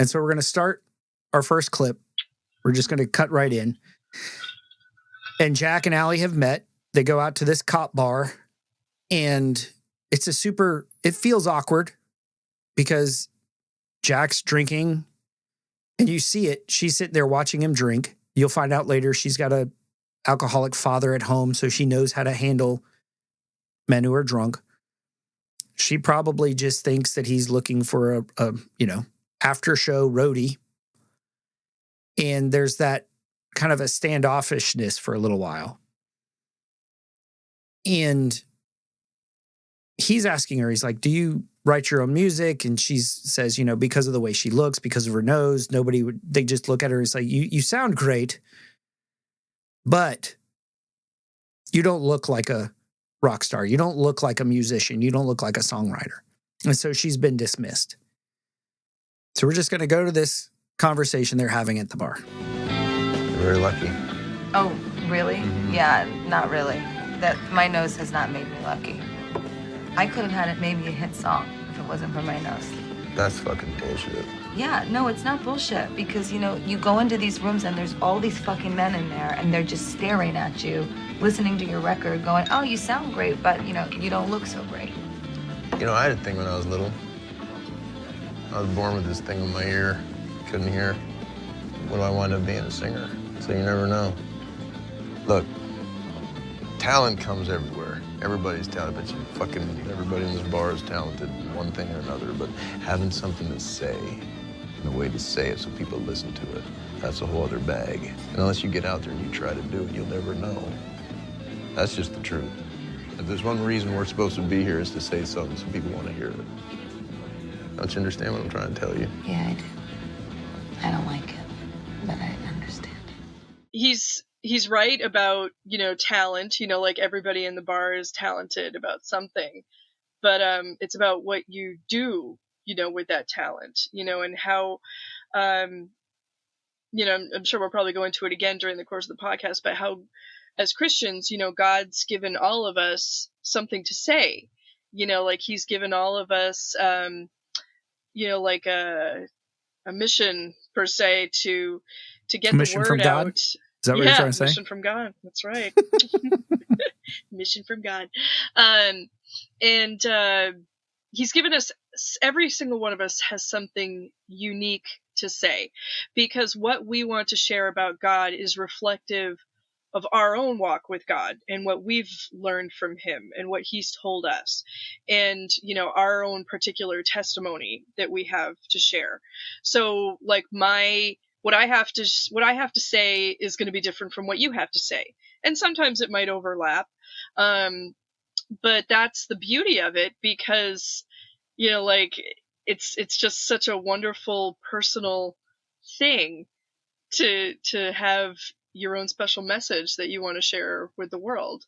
And so we're going to start our first clip. We're just going to cut right in. And Jack and Allie have met. They go out to this cop bar, and it feels awkward because Jack's drinking, and you see it. She's sitting there watching him drink. You'll find out later she's got a alcoholic father at home, so she knows how to handle men who are drunk. She probably just thinks that he's looking for a after show roadie. And there's that kind of a standoffishness for a little while. And he's asking her, he's like, do you write your own music? And she says, because of the way she looks, because of her nose, they just look at her and say, you sound great, but you don't look like a rock star. You don't look like a musician. You don't look like a songwriter. And so she's been dismissed. So we're just going to go to this conversation they're having at the bar. You're very lucky. Oh, really? Mm-hmm. Yeah, not really. My nose has not made me lucky. I could have had it made me a hit song if it wasn't for my nose. That's fucking bullshit. Yeah, no, it's not bullshit because, you go into these rooms and there's all these fucking men in there and they're just staring at you, listening to your record, going, oh, you sound great, but, you don't look so great. I had a thing when I was little. I was born with this thing in my ear. Couldn't hear. What do I wind up being? A singer? So you never know. Look, talent comes everywhere. Everybody's talented, but everybody in this bar is talented in one thing or another, but having something to say and a way to say it so people listen to it, that's a whole other bag. And unless you get out there and you try to do it, you'll never know. That's just the truth. If there's one reason we're supposed to be here is to say something so people want to hear it. Don't you understand what I'm trying to tell you? Yeah, I do. I don't like it, but I understand. He's right about, talent, like everybody in the bar is talented about something, but it's about what you do, with that talent, and how, I'm sure we'll probably go into it again during the course of the podcast, but how as Christians, God's given all of us something to say, like he's given all of us, like a mission per se to get the word out. Is that what you're trying to say? Mission from God. That's right. Mission from God. He's given us, every single one of us has something unique to say, because what we want to share about God is reflective of our own walk with God and what we've learned from him and what he's told us, and our own particular testimony that we have to share. So like what I have to say is going to be different from what you have to say, and sometimes it might overlap, but that's the beauty of it, because it's just such a wonderful personal thing to have your own special message that you want to share with the world.